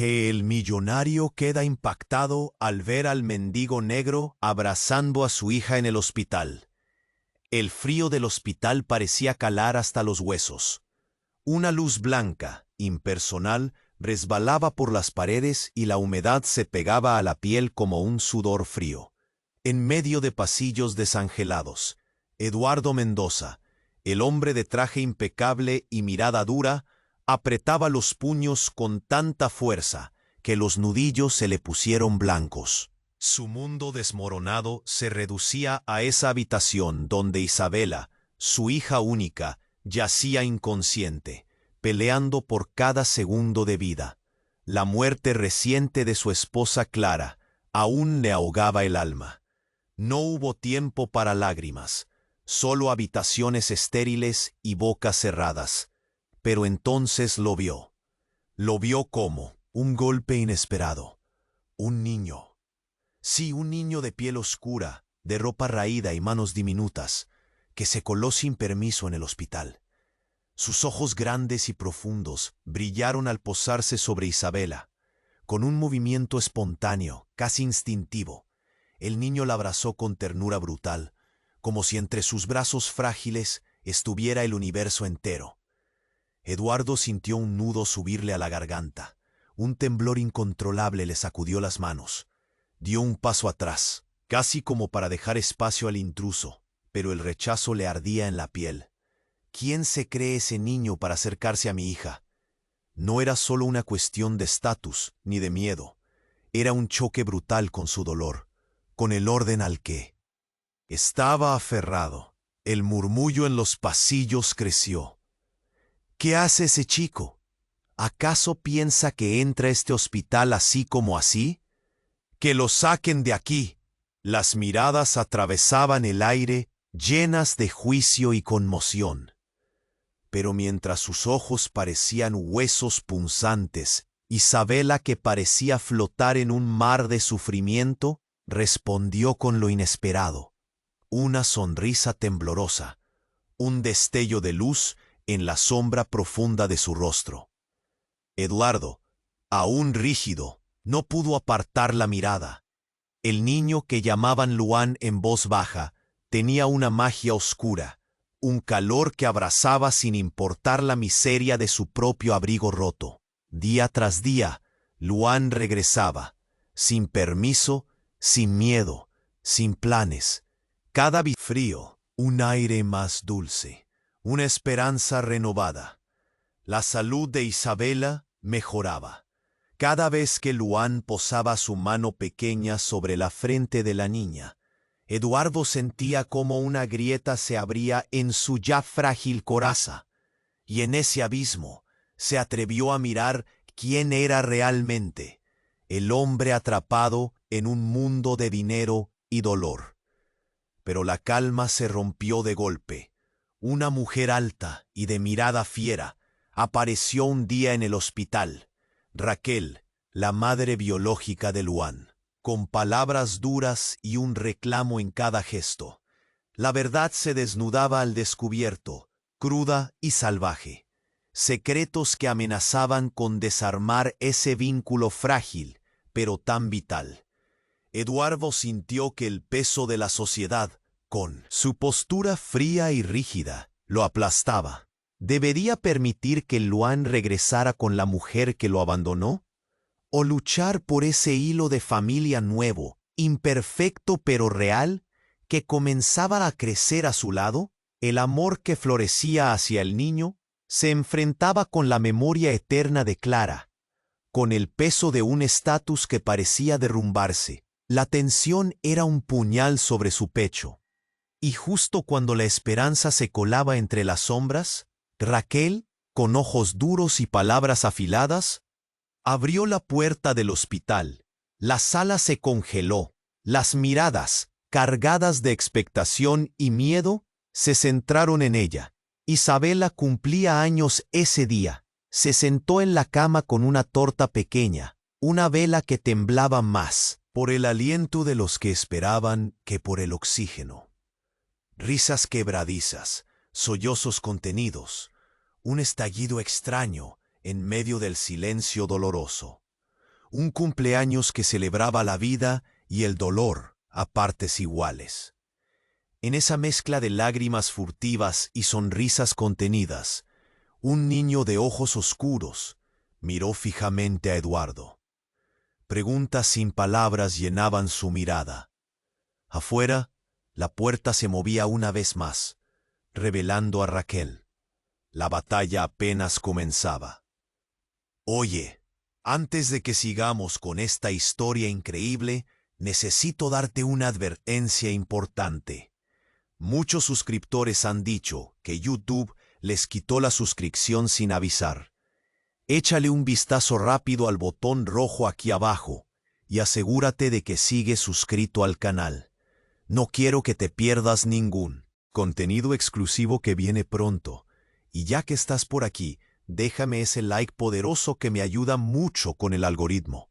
que el millonario queda impactado al ver al mendigo negro abrazando a su hija en el hospital. El frío del hospital parecía calar hasta los huesos. Una luz blanca, impersonal, resbalaba por las paredes y la humedad se pegaba a la piel como un sudor frío. En medio de pasillos desangelados, Eduardo Mendoza, el hombre de traje impecable y mirada dura, apretaba los puños con tanta fuerza que los nudillos se le pusieron blancos. Su mundo desmoronado se reducía a esa habitación donde Isabela, su hija única, yacía inconsciente, peleando por cada segundo de vida. La muerte reciente de su esposa Clara aún le ahogaba el alma. No hubo tiempo para lágrimas, solo habitaciones estériles y bocas cerradas. Pero entonces lo vio. Lo vio como un golpe inesperado. Un niño. Sí, un niño de piel oscura, de ropa raída y manos diminutas, que se coló sin permiso en el hospital. Sus ojos grandes y profundos brillaron al posarse sobre Isabela. Con un movimiento espontáneo, casi instintivo, el niño la abrazó con ternura brutal, como si entre sus brazos frágiles estuviera el universo entero. Eduardo sintió un nudo subirle a la garganta. Un temblor incontrolable le sacudió las manos. Dio un paso atrás, casi como para dejar espacio al intruso, pero el rechazo le ardía en la piel. ¿Quién se cree ese niño para acercarse a mi hija? No era solo una cuestión de estatus ni de miedo. Era un choque brutal con su dolor, con el orden al que estaba aferrado. El murmullo en los pasillos creció. ¿Qué hace ese chico? ¿Acaso piensa que entra a este hospital así como así? ¡Que lo saquen de aquí! Las miradas atravesaban el aire, llenas de juicio y conmoción. Pero mientras sus ojos parecían huesos punzantes, Isabela, que parecía flotar en un mar de sufrimiento, respondió con lo inesperado. Una sonrisa temblorosa, un destello de luz en la sombra profunda de su rostro. Eduardo, aún rígido, no pudo apartar la mirada. El niño que llamaban Luan en voz baja tenía una magia oscura, un calor que abrazaba sin importar la miseria de su propio abrigo roto. Día tras día, Luan regresaba, sin permiso, sin miedo, sin planes. Cada frío, un aire más dulce, una esperanza renovada. La salud de Isabela mejoraba. Cada vez que Luan posaba su mano pequeña sobre la frente de la niña, Eduardo sentía como una grieta se abría en su ya frágil coraza, y en ese abismo se atrevió a mirar quién era realmente, el hombre atrapado en un mundo de dinero y dolor. Pero la calma se rompió de golpe. Una mujer alta y de mirada fiera apareció un día en el hospital. Raquel, la madre biológica de Luan, con palabras duras y un reclamo en cada gesto. La verdad se desnudaba al descubierto, cruda y salvaje. Secretos que amenazaban con desarmar ese vínculo frágil, pero tan vital. Eduardo sintió que el peso de la sociedad, con su postura fría y rígida, lo aplastaba. ¿Debería permitir que Luan regresara con la mujer que lo abandonó? ¿O luchar por ese hilo de familia nuevo, imperfecto pero real, que comenzaba a crecer a su lado? El amor que florecía hacia el niño se enfrentaba con la memoria eterna de Clara, con el peso de un estatus que parecía derrumbarse. La tensión era un puñal sobre su pecho. Y justo cuando la esperanza se colaba entre las sombras, Raquel, con ojos duros y palabras afiladas, abrió la puerta del hospital. La sala se congeló. Las miradas, cargadas de expectación y miedo, se centraron en ella. Isabela cumplía años ese día. Se sentó en la cama con una torta pequeña, una vela que temblaba más por el aliento de los que esperaban que por el oxígeno. Risas quebradizas, sollozos contenidos, un estallido extraño en medio del silencio doloroso. Un cumpleaños que celebraba la vida y el dolor a partes iguales. En esa mezcla de lágrimas furtivas y sonrisas contenidas, un niño de ojos oscuros miró fijamente a Eduardo. Preguntas sin palabras llenaban su mirada. Afuera, la puerta se movía una vez más, revelando a Raquel. La batalla apenas comenzaba. Oye, antes de que sigamos con esta historia increíble, necesito darte una advertencia importante. Muchos suscriptores han dicho que YouTube les quitó la suscripción sin avisar. Échale un vistazo rápido al botón rojo aquí abajo y asegúrate de que sigues suscrito al canal. No quiero que te pierdas ningún contenido exclusivo que viene pronto. Y ya que estás por aquí, déjame ese like poderoso que me ayuda mucho con el algoritmo.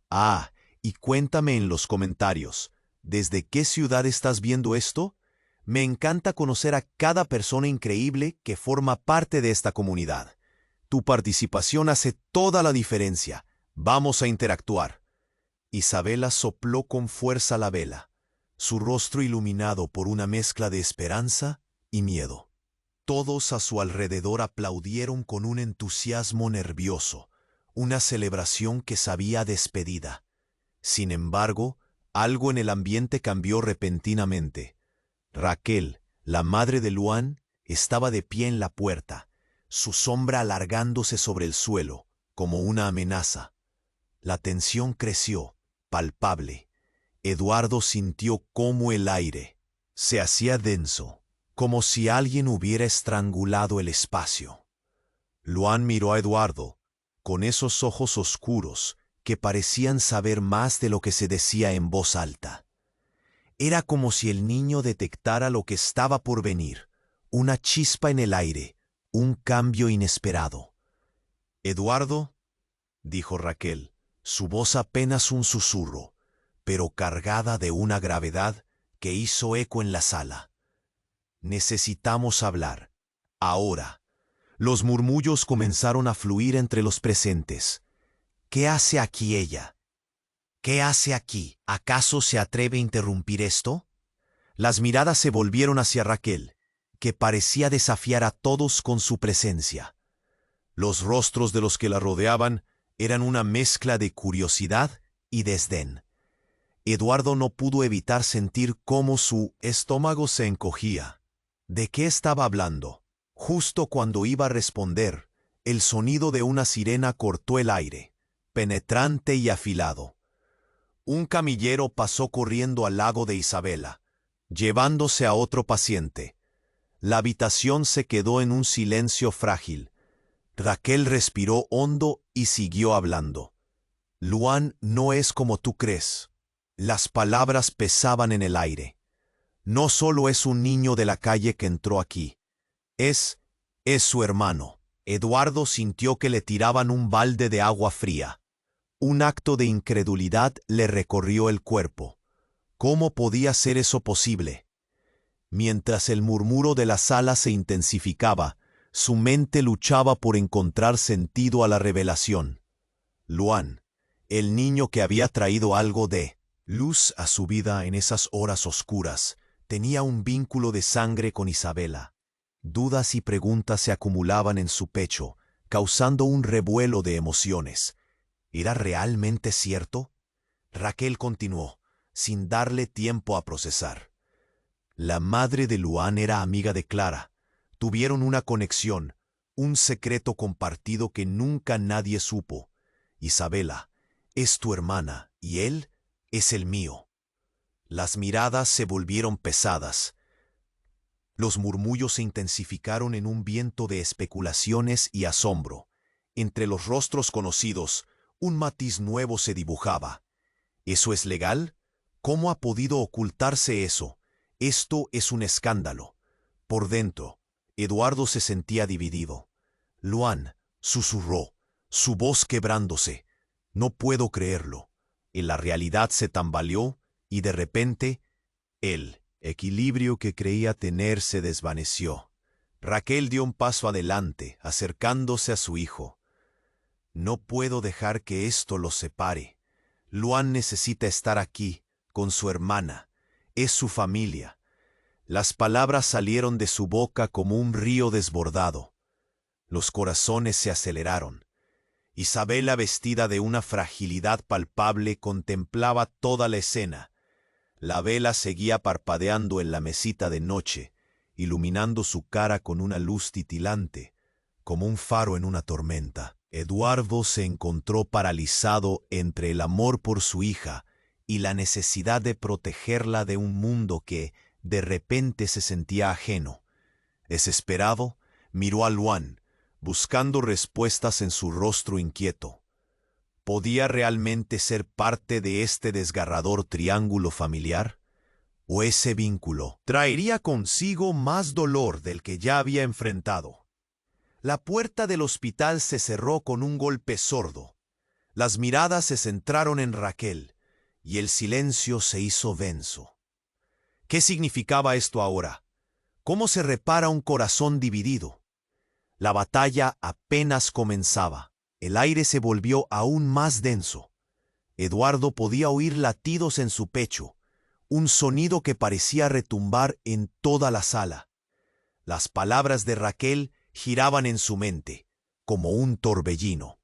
Ah, y cuéntame en los comentarios, ¿desde qué ciudad estás viendo esto? Me encanta conocer a cada persona increíble que forma parte de esta comunidad. Tu participación hace toda la diferencia. Vamos a interactuar. Isabela sopló con fuerza la vela, su rostro iluminado por una mezcla de esperanza y miedo. Todos a su alrededor aplaudieron con un entusiasmo nervioso, una celebración que sabía a despedida. Sin embargo, algo en el ambiente cambió repentinamente. Raquel, la madre de Luan, estaba de pie en la puerta, su sombra alargándose sobre el suelo, como una amenaza. La tensión creció, palpable. Eduardo sintió cómo el aire se hacía denso, como si alguien hubiera estrangulado el espacio. Luan miró a Eduardo, con esos ojos oscuros que parecían saber más de lo que se decía en voz alta. Era como si el niño detectara lo que estaba por venir, una chispa en el aire, un cambio inesperado. «Eduardo», dijo Raquel, su voz apenas un susurro, pero cargada de una gravedad que hizo eco en la sala. «Necesitamos hablar. Ahora». Los murmullos comenzaron a fluir entre los presentes. «¿Qué hace aquí ella? ¿Qué hace aquí? ¿Acaso se atreve a interrumpir esto?» Las miradas se volvieron hacia Raquel, que parecía desafiar a todos con su presencia. Los rostros de los que la rodeaban eran una mezcla de curiosidad y desdén. Eduardo no pudo evitar sentir cómo su estómago se encogía. ¿De qué estaba hablando? Justo cuando iba a responder, el sonido de una sirena cortó el aire, penetrante y afilado. Un camillero pasó corriendo al lado de Isabela, llevándose a otro paciente. La habitación se quedó en un silencio frágil. Raquel respiró hondo y siguió hablando. «Luan no es como tú crees». Las palabras pesaban en el aire. «No solo es un niño de la calle que entró aquí. Es su hermano». Eduardo sintió que le tiraban un balde de agua fría. Un acto de incredulidad le recorrió el cuerpo. ¿Cómo podía ser eso posible? Mientras el murmuro de la sala se intensificaba, su mente luchaba por encontrar sentido a la revelación. Luan, el niño que había traído algo de luz a su vida en esas horas oscuras, tenía un vínculo de sangre con Isabela. Dudas y preguntas se acumulaban en su pecho, causando un revuelo de emociones. ¿Era realmente cierto? Raquel continuó, sin darle tiempo a procesar. La madre de Luan era amiga de Clara. Tuvieron una conexión, un secreto compartido que nunca nadie supo. Isabela, es tu hermana y él es el mío. Las miradas se volvieron pesadas. Los murmullos se intensificaron en un viento de especulaciones y asombro. Entre los rostros conocidos, un matiz nuevo se dibujaba. ¿Eso es legal? ¿Cómo ha podido ocultarse eso? Esto es un escándalo. Por dentro, Eduardo se sentía dividido. «Luan», susurró, su voz quebrándose. «No puedo creerlo». En la realidad se tambaleó y de repente, el equilibrio que creía tener se desvaneció. Raquel dio un paso adelante, acercándose a su hijo. No puedo dejar que esto los separe. Luan necesita estar aquí, con su hermana. Es su familia. Las palabras salieron de su boca como un río desbordado. Los corazones se aceleraron. Isabela, vestida de una fragilidad palpable, contemplaba toda la escena. La vela seguía parpadeando en la mesita de noche, iluminando su cara con una luz titilante, como un faro en una tormenta. Eduardo se encontró paralizado entre el amor por su hija y la necesidad de protegerla de un mundo que, de repente, se sentía ajeno. Desesperado, miró a Luan, buscando respuestas en su rostro inquieto. ¿Podía realmente ser parte de este desgarrador triángulo familiar? ¿O ese vínculo traería consigo más dolor del que ya había enfrentado? La puerta del hospital se cerró con un golpe sordo. Las miradas se centraron en Raquel, y el silencio se hizo denso. ¿Qué significaba esto ahora? ¿Cómo se repara un corazón dividido? La batalla apenas comenzaba. El aire se volvió aún más denso. Eduardo podía oír latidos en su pecho, un sonido que parecía retumbar en toda la sala. Las palabras de Raquel giraban en su mente, como un torbellino.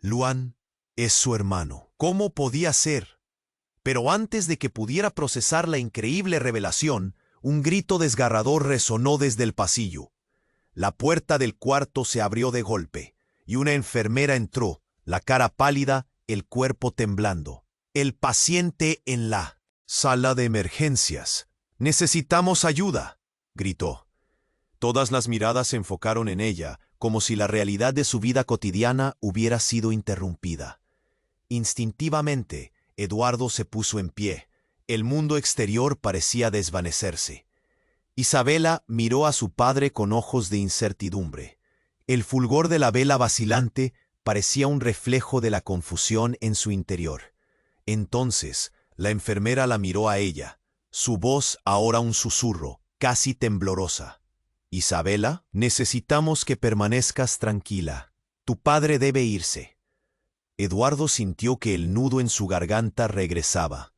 Luan es su hermano. ¿Cómo podía ser? Pero antes de que pudiera procesar la increíble revelación, un grito desgarrador resonó desde el pasillo. La puerta del cuarto se abrió de golpe, y una enfermera entró, la cara pálida, el cuerpo temblando. El paciente en la sala de emergencias. «Necesitamos ayuda», gritó. Todas las miradas se enfocaron en ella, como si la realidad de su vida cotidiana hubiera sido interrumpida. Instintivamente, Eduardo se puso en pie. El mundo exterior parecía desvanecerse. Isabela miró a su padre con ojos de incertidumbre. El fulgor de la vela vacilante parecía un reflejo de la confusión en su interior. Entonces, la enfermera la miró a ella, su voz ahora un susurro, casi temblorosa. «Isabela, necesitamos que permanezcas tranquila. Tu padre debe irse». Eduardo sintió que el nudo en su garganta regresaba.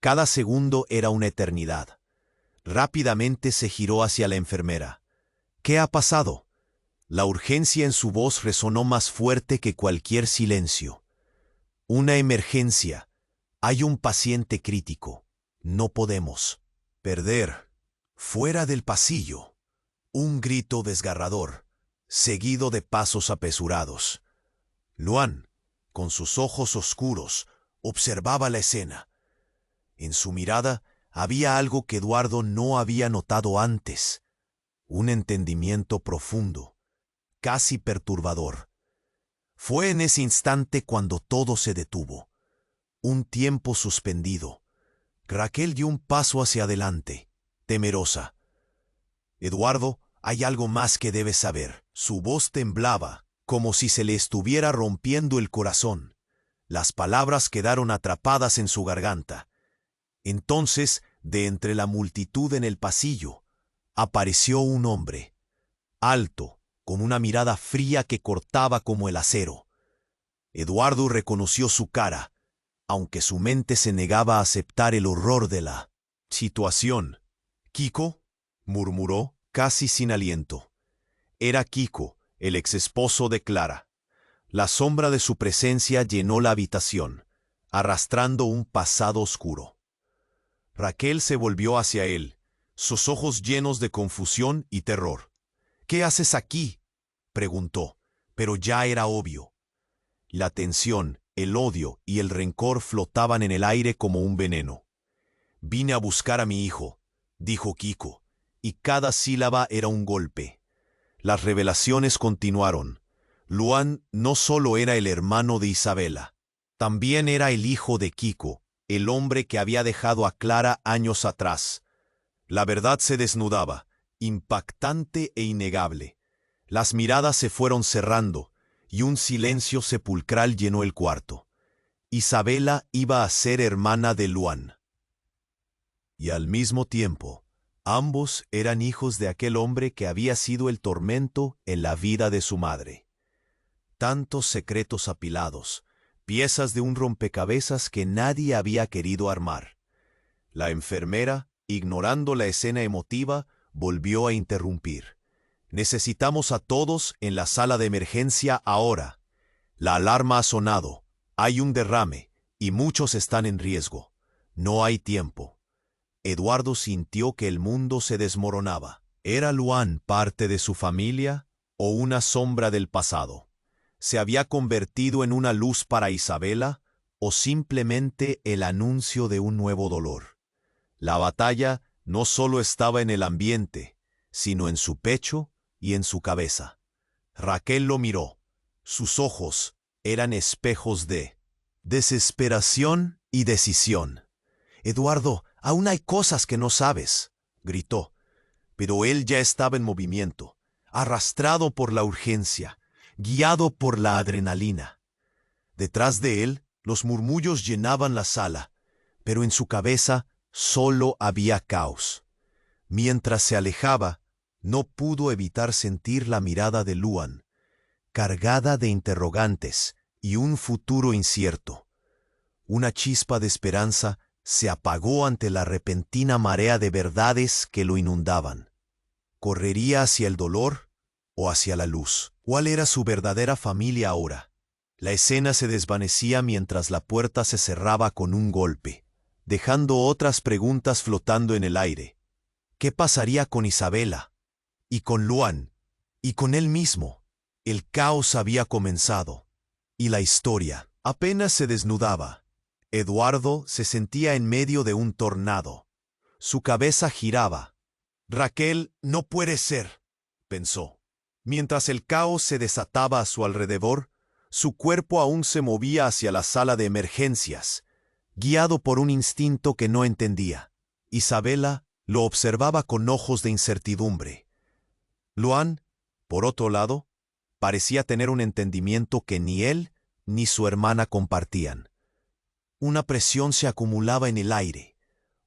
Cada segundo era una eternidad. Rápidamente se giró hacia la enfermera. «¿Qué ha pasado?» La urgencia en su voz resonó más fuerte que cualquier silencio. «Una emergencia. Hay un paciente crítico. No podemos perder». Fuera del pasillo, un grito desgarrador, seguido de pasos apresurados. Luan, con sus ojos oscuros, observaba la escena. En su mirada había algo que Eduardo no había notado antes, un entendimiento profundo, casi perturbador. Fue en ese instante cuando todo se detuvo. Un tiempo suspendido. Raquel dio un paso hacia adelante, temerosa. «Eduardo, hay algo más que debes saber». Su voz temblaba, como si se le estuviera rompiendo el corazón. Las palabras quedaron atrapadas en su garganta. Entonces, de entre la multitud en el pasillo, apareció un hombre, alto, con una mirada fría que cortaba como el acero. Eduardo reconoció su cara, aunque su mente se negaba a aceptar el horror de la situación. «Kiko», murmuró, casi sin aliento. Era Kiko, el exesposo de Clara. La sombra de su presencia llenó la habitación, arrastrando un pasado oscuro. Raquel se volvió hacia él, sus ojos llenos de confusión y terror. «¿Qué haces aquí?», preguntó, pero ya era obvio. La tensión, el odio y el rencor flotaban en el aire como un veneno. «Vine a buscar a mi hijo», dijo Kiko, y cada sílaba era un golpe. Las revelaciones continuaron. Luan no solo era el hermano de Isabela, también era el hijo de Kiko, el hombre que había dejado a Clara años atrás. La verdad se desnudaba, impactante e innegable. Las miradas se fueron cerrando, y un silencio sepulcral llenó el cuarto. Isabela iba a ser hermana de Luan. Y al mismo tiempo, ambos eran hijos de aquel hombre que había sido el tormento en la vida de su madre. Tantos secretos apilados, piezas de un rompecabezas que nadie había querido armar. La enfermera, ignorando la escena emotiva, volvió a interrumpir. Necesitamos a todos en la sala de emergencia ahora. La alarma ha sonado, hay un derrame, y muchos están en riesgo. No hay tiempo. Eduardo sintió que el mundo se desmoronaba. ¿Era Luan parte de su familia o una sombra del pasado? ¿Se había convertido en una luz para Isabela o simplemente el anuncio de un nuevo dolor? La batalla no solo estaba en el ambiente, sino en su pecho y en su cabeza. Raquel lo miró. Sus ojos eran espejos de desesperación y decisión. «Eduardo, aún hay cosas que no sabes», gritó. Pero él ya estaba en movimiento, arrastrado por la urgencia, guiado por la adrenalina. Detrás de él, los murmullos llenaban la sala, pero en su cabeza solo había caos. Mientras se alejaba, no pudo evitar sentir la mirada de Luan, cargada de interrogantes y un futuro incierto. Una chispa de esperanza se apagó ante la repentina marea de verdades que lo inundaban. ¿Correría hacia el dolor o hacia la luz? ¿Cuál era su verdadera familia ahora? La escena se desvanecía mientras la puerta se cerraba con un golpe, dejando otras preguntas flotando en el aire. ¿Qué pasaría con Isabela? Y con Luan, y con él mismo. El caos había comenzado, y la historia apenas se desnudaba. Eduardo se sentía en medio de un tornado. Su cabeza giraba. «Raquel, no puede ser», pensó. Mientras el caos se desataba a su alrededor, su cuerpo aún se movía hacia la sala de emergencias, guiado por un instinto que no entendía. Isabela lo observaba con ojos de incertidumbre. Luan, por otro lado, parecía tener un entendimiento que ni él ni su hermana compartían. Una presión se acumulaba en el aire,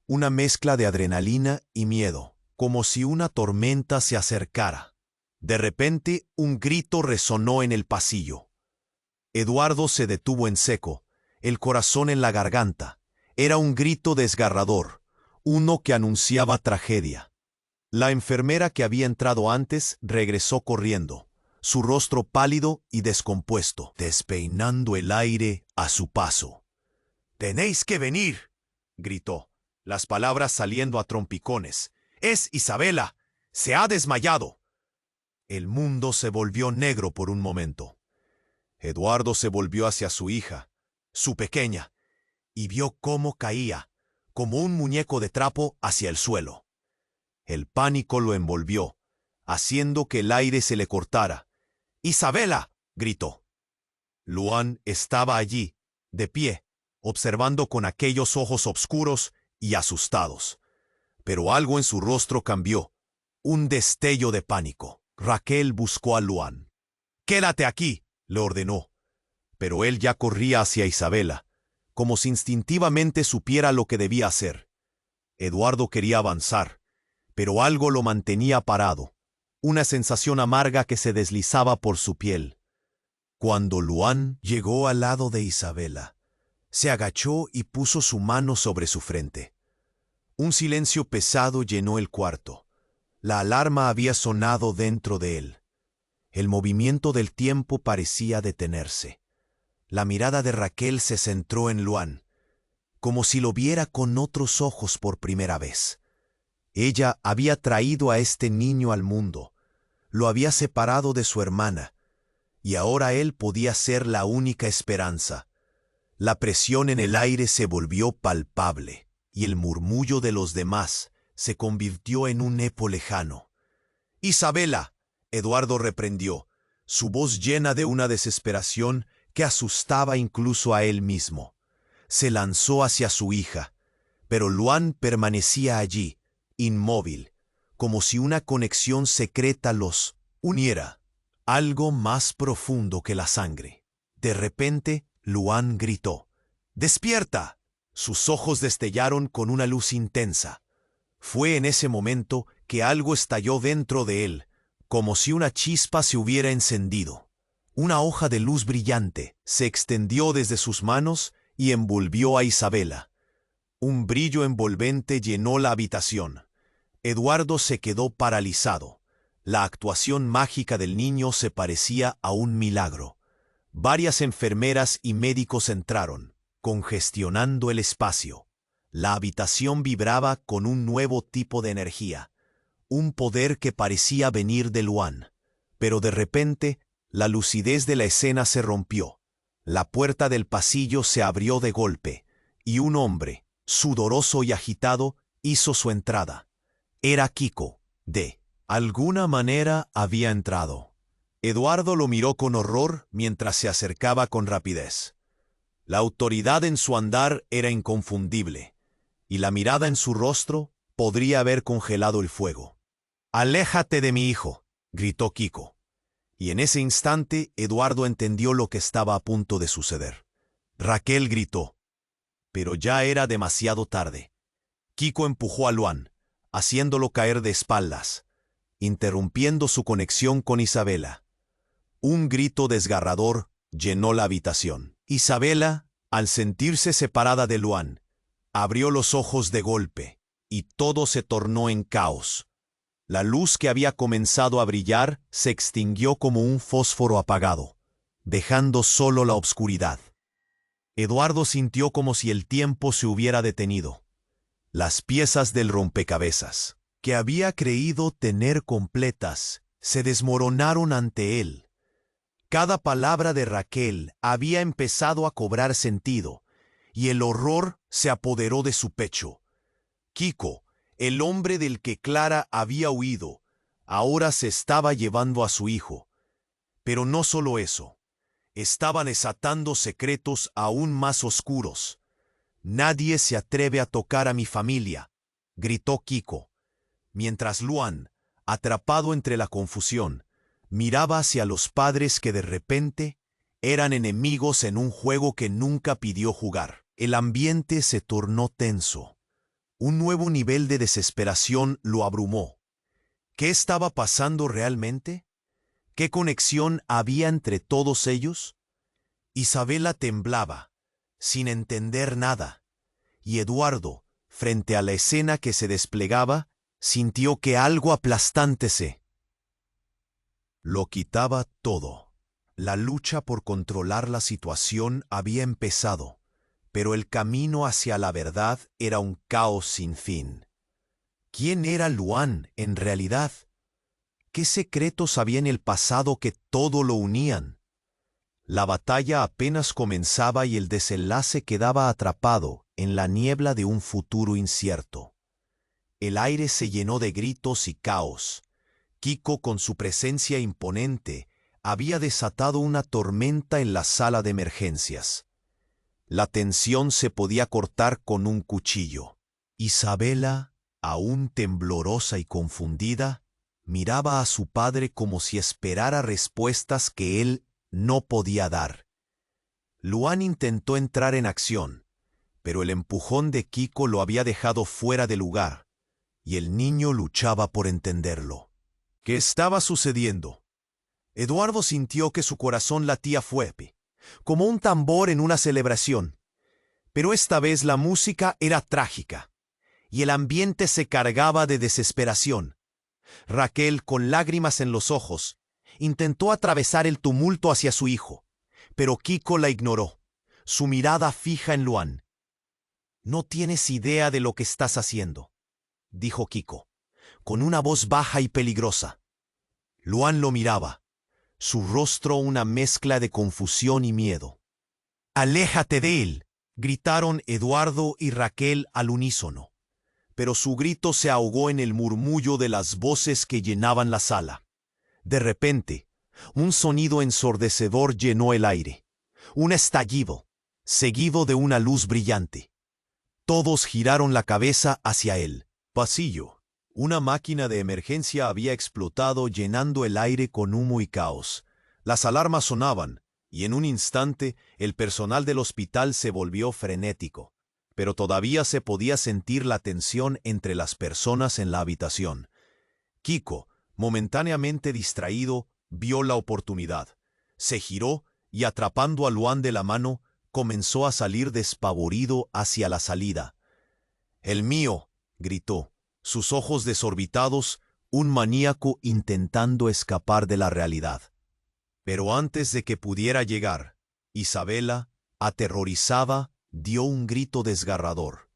una mezcla de adrenalina y miedo, como si una tormenta se acercara. De repente, un grito resonó en el pasillo. Eduardo se detuvo en seco, el corazón en la garganta. Era un grito desgarrador, uno que anunciaba tragedia. La enfermera que había entrado antes regresó corriendo, su rostro pálido y descompuesto, despeinando el aire a su paso. «¡Tenéis que venir!», gritó, las palabras saliendo a trompicones. «¡Es Isabela! ¡Se ha desmayado!». El mundo se volvió negro por un momento. Eduardo se volvió hacia su hija, su pequeña, y vio cómo caía, como un muñeco de trapo, hacia el suelo. El pánico lo envolvió, haciendo que el aire se le cortara. «¡Isabela!», gritó. Luan estaba allí, de pie, observando con aquellos ojos oscuros y asustados. Pero algo en su rostro cambió, un destello de pánico. Raquel buscó a Luan. «¡Quédate aquí!», le ordenó. Pero él ya corría hacia Isabela, como si instintivamente supiera lo que debía hacer. Eduardo quería avanzar, pero algo lo mantenía parado, una sensación amarga que se deslizaba por su piel. Cuando Luan llegó al lado de Isabela, se agachó y puso su mano sobre su frente. Un silencio pesado llenó el cuarto. La alarma había sonado dentro de él. El movimiento del tiempo parecía detenerse. La mirada de Raquel se centró en Luan, como si lo viera con otros ojos por primera vez. Ella había traído a este niño al mundo, lo había separado de su hermana, y ahora él podía ser la única esperanza. La presión en el aire se volvió palpable, y el murmullo de los demás se convirtió en un eco lejano. «¡Isabela!», Eduardo reprendió, su voz llena de una desesperación que asustaba incluso a él mismo. Se lanzó hacia su hija, pero Luan permanecía allí, inmóvil, como si una conexión secreta los uniera, algo más profundo que la sangre. De repente, Luan gritó: «¡Despierta!». Sus ojos destellaron con una luz intensa. Fue en ese momento que algo estalló dentro de él, como si una chispa se hubiera encendido. Una hoja de luz brillante se extendió desde sus manos y envolvió a Isabela. Un brillo envolvente llenó la habitación. Eduardo se quedó paralizado. La actuación mágica del niño se parecía a un milagro. Varias enfermeras y médicos entraron, congestionando el espacio. La habitación vibraba con un nuevo tipo de energía, un poder que parecía venir de Luan. Pero de repente, la lucidez de la escena se rompió. La puerta del pasillo se abrió de golpe, y un hombre, sudoroso y agitado, hizo su entrada. Era Kiko. De alguna manera había entrado. Eduardo lo miró con horror mientras se acercaba con rapidez. La autoridad en su andar era inconfundible, y la mirada en su rostro podría haber congelado el fuego. «Aléjate de mi hijo», gritó Kiko. Y en ese instante Eduardo entendió lo que estaba a punto de suceder. Raquel gritó, pero ya era demasiado tarde. Kiko empujó a Luan, haciéndolo caer de espaldas, interrumpiendo su conexión con Isabela. Un grito desgarrador llenó la habitación. Isabela, al sentirse separada de Luan, abrió los ojos de golpe, y todo se tornó en caos. La luz que había comenzado a brillar se extinguió como un fósforo apagado, dejando solo la oscuridad. Eduardo sintió como si el tiempo se hubiera detenido. Las piezas del rompecabezas, que había creído tener completas, se desmoronaron ante él. Cada palabra de Raquel había empezado a cobrar sentido, y el horror se apoderó de su pecho. Kiko, el hombre del que Clara había huido, ahora se estaba llevando a su hijo. Pero no solo eso, estaban desatando secretos aún más oscuros. «Nadie se atreve a tocar a mi familia», gritó Kiko, mientras Luan, atrapado entre la confusión, miraba hacia los padres que de repente eran enemigos en un juego que nunca pidió jugar. El ambiente se tornó tenso. Un nuevo nivel de desesperación lo abrumó. ¿Qué estaba pasando realmente? ¿Qué conexión había entre todos ellos? Isabela temblaba, sin entender nada, y Eduardo, frente a la escena que se desplegaba, sintió que algo aplastante lo quitaba todo. La lucha por controlar la situación había empezado, pero el camino hacia la verdad era un caos sin fin. ¿Quién era Luan en realidad? ¿Qué secretos había en el pasado que todo lo unían? La batalla apenas comenzaba y el desenlace quedaba atrapado en la niebla de un futuro incierto. El aire se llenó de gritos y caos. Kiko, con su presencia imponente, había desatado una tormenta en la sala de emergencias. La tensión se podía cortar con un cuchillo. Isabela, aún temblorosa y confundida, miraba a su padre como si esperara respuestas que él no podía dar. Luan intentó entrar en acción, pero el empujón de Kiko lo había dejado fuera de lugar, y el niño luchaba por entenderlo. ¿Qué estaba sucediendo? Eduardo sintió que su corazón latía fuerte, como un tambor en una celebración. Pero esta vez la música era trágica, y el ambiente se cargaba de desesperación. Raquel, con lágrimas en los ojos, intentó atravesar el tumulto hacia su hijo, pero Kiko la ignoró, su mirada fija en Luan. «No tienes idea de lo que estás haciendo», dijo Kiko, con una voz baja y peligrosa. Luan lo miraba, su rostro una mezcla de confusión y miedo. «¡Aléjate de él!», gritaron Eduardo y Raquel al unísono, pero su grito se ahogó en el murmullo de las voces que llenaban la sala. De repente, un sonido ensordecedor llenó el aire, un estallido, seguido de una luz brillante. Todos giraron la cabeza hacia el pasillo. Una máquina de emergencia había explotado llenando el aire con humo y caos. Las alarmas sonaban, y en un instante el personal del hospital se volvió frenético. Pero todavía se podía sentir la tensión entre las personas en la habitación. Kiko, momentáneamente distraído, vio la oportunidad. Se giró y, atrapando a Luan de la mano, comenzó a salir despavorido hacia la salida. «¡El mío!», gritó, sus ojos desorbitados, un maníaco intentando escapar de la realidad. Pero antes de que pudiera llegar, Isabela, aterrorizada, dio un grito desgarrador.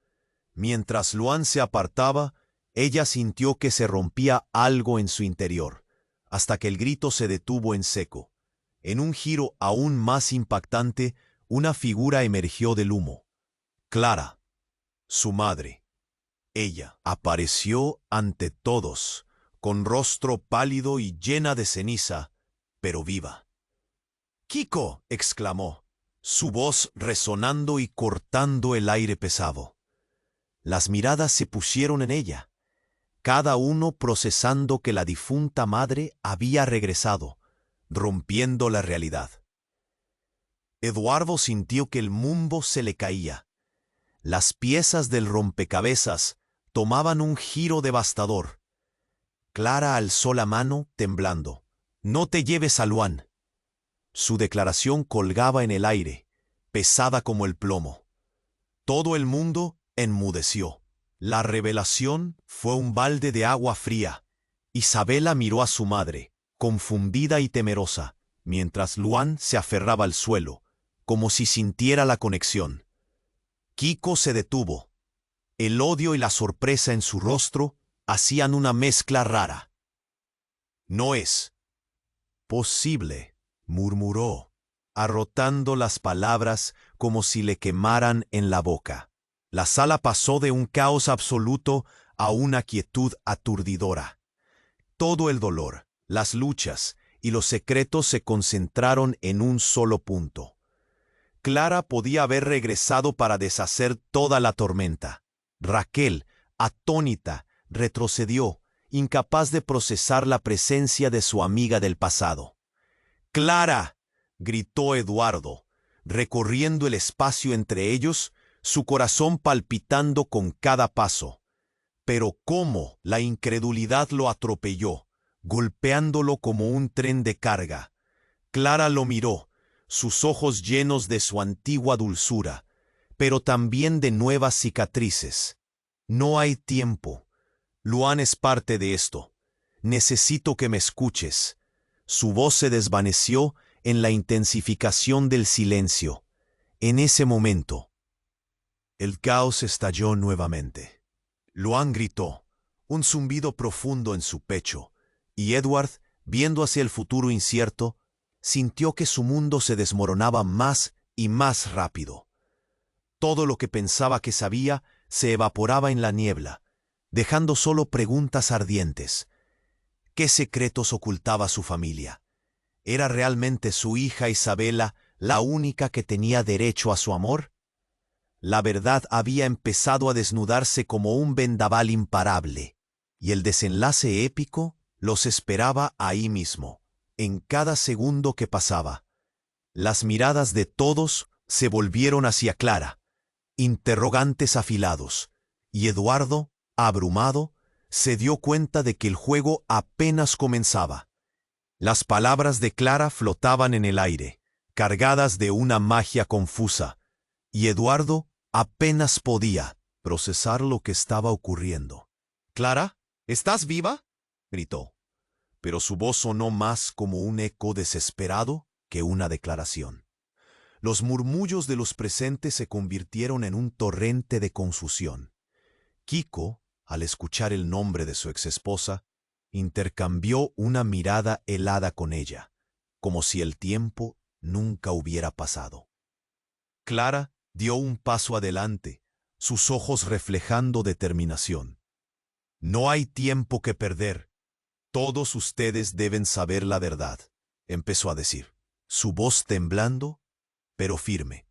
Mientras Luan se apartaba, ella sintió que se rompía algo en su interior, hasta que el grito se detuvo en seco. En un giro aún más impactante, una figura emergió del humo. Clara, su madre. Ella apareció ante todos, con rostro pálido y llena de ceniza, pero viva. «¡Kiko!», exclamó, su voz resonando y cortando el aire pesado. Las miradas se pusieron en ella, cada uno procesando que la difunta madre había regresado, rompiendo la realidad. Eduardo sintió que el mundo se le caía. Las piezas del rompecabezas tomaban un giro devastador. Clara alzó la mano, temblando. «No te lleves a Luan». Su declaración colgaba en el aire, pesada como el plomo. Todo el mundo enmudeció. La revelación fue un balde de agua fría. Isabela miró a su madre, confundida y temerosa, mientras Luan se aferraba al suelo, como si sintiera la conexión. Kiko se detuvo. El odio y la sorpresa en su rostro hacían una mezcla rara. «No es posible», murmuró, arrotando las palabras como si le quemaran en la boca. La sala pasó de un caos absoluto a una quietud aturdidora. Todo el dolor, las luchas y los secretos se concentraron en un solo punto. Clara podía haber regresado para deshacer toda la tormenta. Raquel, atónita, retrocedió, incapaz de procesar la presencia de su amiga del pasado. «¡Clara!», gritó Eduardo, recorriendo el espacio entre ellos, su corazón palpitando con cada paso. Pero cómo la incredulidad lo atropelló, golpeándolo como un tren de carga. Clara lo miró, sus ojos llenos de su antigua dulzura, pero también de nuevas cicatrices. «No hay tiempo. Luan es parte de esto. Necesito que me escuches». Su voz se desvaneció en la intensificación del silencio. En ese momento, el caos estalló nuevamente. Luan gritó, un zumbido profundo en su pecho, y Edward, viendo hacia el futuro incierto, sintió que su mundo se desmoronaba más y más rápido. Todo lo que pensaba que sabía se evaporaba en la niebla, dejando solo preguntas ardientes. ¿Qué secretos ocultaba su familia? ¿Era realmente su hija Isabela la única que tenía derecho a su amor? La verdad había empezado a desnudarse como un vendaval imparable, y el desenlace épico los esperaba ahí mismo, en cada segundo que pasaba. Las miradas de todos se volvieron hacia Clara, interrogantes afilados, y Eduardo, abrumado, se dio cuenta de que el juego apenas comenzaba. Las palabras de Clara flotaban en el aire, cargadas de una magia confusa, y Eduardo apenas podía procesar lo que estaba ocurriendo. «¿Clara? ¿Estás viva?», gritó, pero su voz sonó más como un eco desesperado que una declaración. Los murmullos de los presentes se convirtieron en un torrente de confusión. Kiko, al escuchar el nombre de su exesposa, intercambió una mirada helada con ella, como si el tiempo nunca hubiera pasado. Clara dio un paso adelante, sus ojos reflejando determinación. «No hay tiempo que perder. Todos ustedes deben saber la verdad», empezó a decir, su voz temblando, pero firme.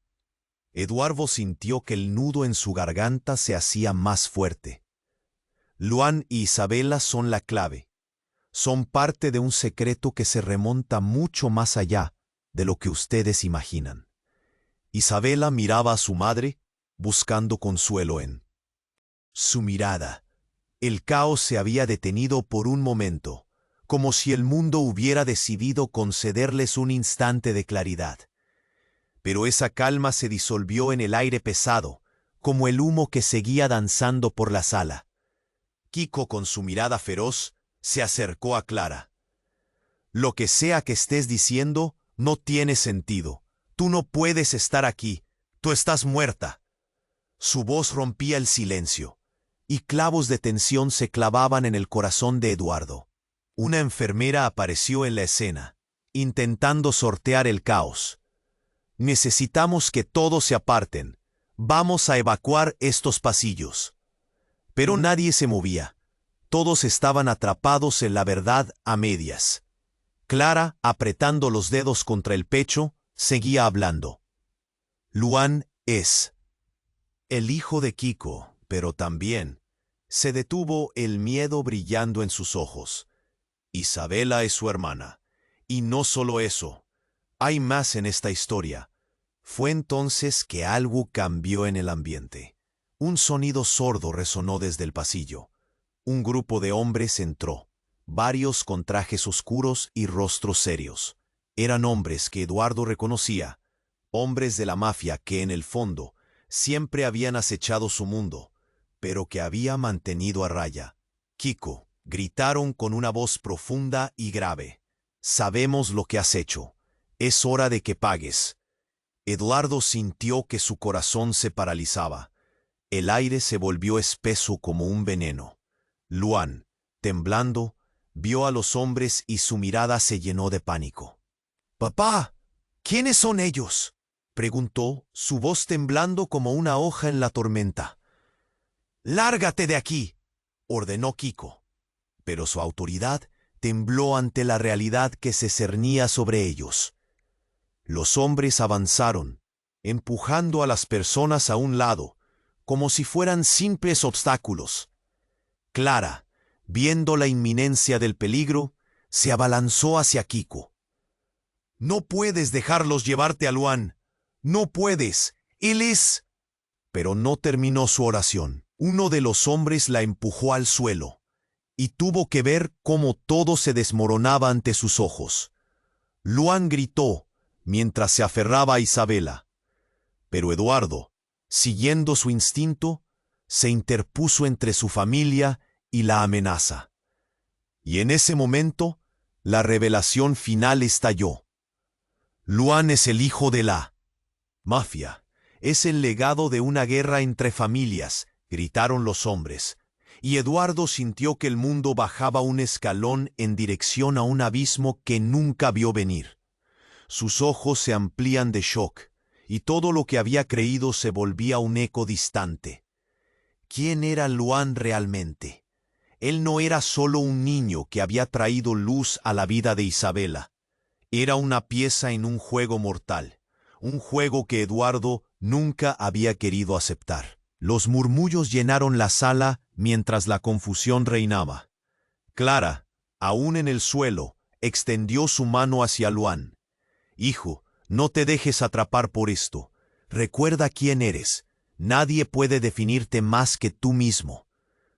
Eduardo sintió que el nudo en su garganta se hacía más fuerte. «Luan y Isabela son la clave. Son parte de un secreto que se remonta mucho más allá de lo que ustedes imaginan». Isabela miraba a su madre, buscando consuelo en su mirada. El caos se había detenido por un momento, como si el mundo hubiera decidido concederles un instante de claridad. Pero esa calma se disolvió en el aire pesado, como el humo que seguía danzando por la sala. Kiko, con su mirada feroz, se acercó a Clara. «Lo que sea que estés diciendo no tiene sentido. Tú no puedes estar aquí. Tú estás muerta». Su voz rompía el silencio, y clavos de tensión se clavaban en el corazón de Eduardo. Una enfermera apareció en la escena, intentando sortear el caos. «Necesitamos que todos se aparten. Vamos a evacuar estos pasillos». Pero nadie se movía. Todos estaban atrapados en la verdad a medias. Clara, apretando los dedos contra el pecho, seguía hablando. «Luan es el hijo de Kiko, pero también…» Se detuvo, el miedo brillando en sus ojos. «Isabela es su hermana. Y no solo eso. Hay más en esta historia». Fue entonces que algo cambió en el ambiente. Un sonido sordo resonó desde el pasillo. Un grupo de hombres entró, varios con trajes oscuros y rostros serios. Eran hombres que Eduardo reconocía, hombres de la mafia que en el fondo siempre habían acechado su mundo, pero que había mantenido a raya. «Kiko», gritaron con una voz profunda y grave, «sabemos lo que has hecho. Es hora de que pagues». Eduardo sintió que su corazón se paralizaba. El aire se volvió espeso como un veneno. Luan, temblando, vio a los hombres y su mirada se llenó de pánico. «Papá, ¿quiénes son ellos?», preguntó, su voz temblando como una hoja en la tormenta. «Lárgate de aquí», ordenó Kiko. Pero su autoridad tembló ante la realidad que se cernía sobre ellos. Los hombres avanzaron, empujando a las personas a un lado, como si fueran simples obstáculos. Clara, viendo la inminencia del peligro, se abalanzó hacia Kiko. «No puedes dejarlos llevarte a Luan. No puedes. Él es…» Pero no terminó su oración. Uno de los hombres la empujó al suelo, y tuvo que ver cómo todo se desmoronaba ante sus ojos. Luan gritó mientras se aferraba a Isabela. Pero Eduardo, siguiendo su instinto, se interpuso entre su familia y la amenaza. Y en ese momento, la revelación final estalló. Luan es el hijo de la mafia. Es el legado de una guerra entre familias, gritaron los hombres. Y Eduardo sintió que el mundo bajaba un escalón en dirección a un abismo que nunca vio venir. Sus ojos se amplían de shock, y todo lo que había creído se volvía un eco distante. ¿Quién era Luan realmente? Él no era solo un niño que había traído luz a la vida de Isabela. Era una pieza en un juego mortal, un juego que Eduardo nunca había querido aceptar. Los murmullos llenaron la sala mientras la confusión reinaba. Clara, aún en el suelo, extendió su mano hacia Luan. «Hijo, no te dejes atrapar por esto. Recuerda quién eres. Nadie puede definirte más que tú mismo».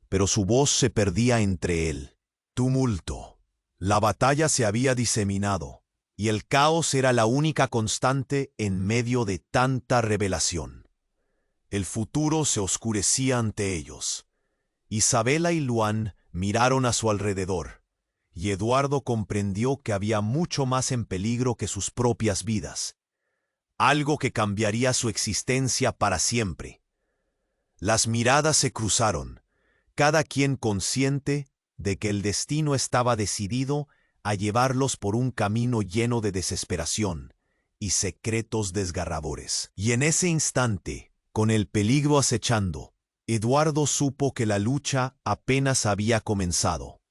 Pero su voz se perdía entre el tumulto. La batalla se había diseminado, y el caos era la única constante en medio de tanta revelación. El futuro se oscurecía ante ellos. Isabela y Luan miraron a su alrededor, y Eduardo comprendió que había mucho más en peligro que sus propias vidas. Algo que cambiaría su existencia para siempre. Las miradas se cruzaron, cada quien consciente de que el destino estaba decidido a llevarlos por un camino lleno de desesperación y secretos desgarradores. Y en ese instante, con el peligro acechando, Eduardo supo que la lucha apenas había comenzado.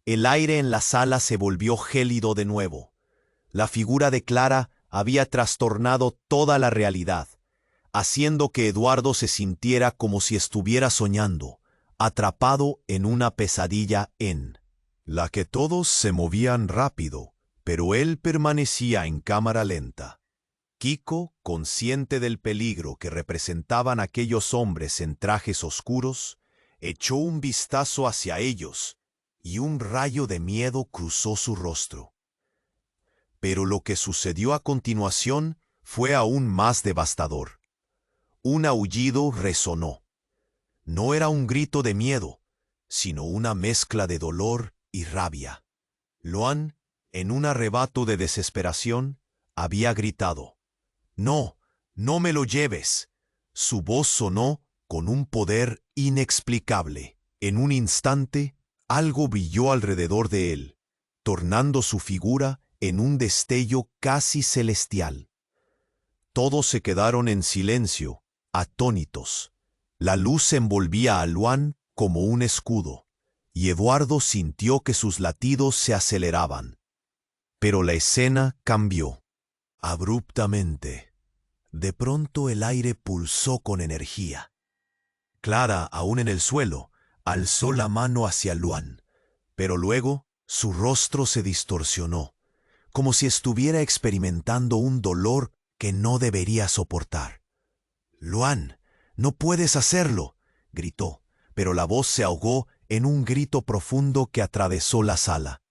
El aire en la sala se volvió gélido de nuevo. La figura de Clara había trastornado toda la realidad, haciendo que Eduardo se sintiera como si estuviera soñando, atrapado en una pesadilla en la que todos se movían rápido, pero él permanecía en cámara lenta. Kiko, consciente del peligro que representaban aquellos hombres en trajes oscuros, echó un vistazo hacia ellos, y un rayo de miedo cruzó su rostro. Pero lo que sucedió a continuación fue aún más devastador. Un aullido resonó. No era un grito de miedo, sino una mezcla de dolor y rabia. Luan, en un arrebato de desesperación, había gritado: «¡No, no me lo lleves!». Su voz sonó con un poder inexplicable. En un instante, algo brilló alrededor de él, tornando su figura en un destello casi celestial. Todos se quedaron en silencio, atónitos. La luz envolvía a Luan como un escudo, y Eduardo sintió que sus latidos se aceleraban. Pero la escena cambió. Abruptamente, de pronto el aire pulsó con energía. Clara, aún en el suelo, alzó la mano hacia Luan, pero luego su rostro se distorsionó, como si estuviera experimentando un dolor que no debería soportar. «Luan, no puedes hacerlo», gritó, pero la voz se ahogó en un grito profundo que atravesó la sala.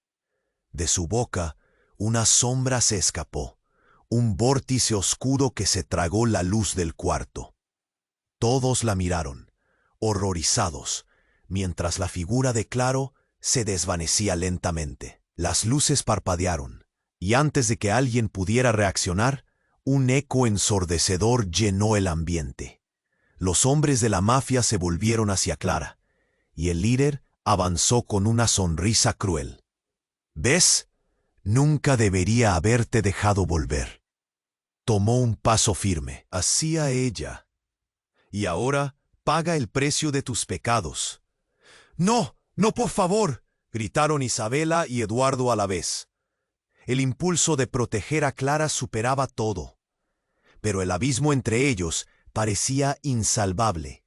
De su boca, una sombra se escapó, un vórtice oscuro que se tragó la luz del cuarto. Todos la miraron, horrorizados, mientras la figura de Claro se desvanecía lentamente. Las luces parpadearon, y antes de que alguien pudiera reaccionar, un eco ensordecedor llenó el ambiente. Los hombres de la mafia se volvieron hacia Clara, y el líder avanzó con una sonrisa cruel. «¿Ves? Nunca debería haberte dejado volver». Tomó un paso firme hacia ella. «Y ahora paga el precio de tus pecados». «No, no, por favor», gritaron Isabela y Eduardo a la vez. El impulso de proteger a Clara superaba todo, pero el abismo entre ellos parecía insalvable.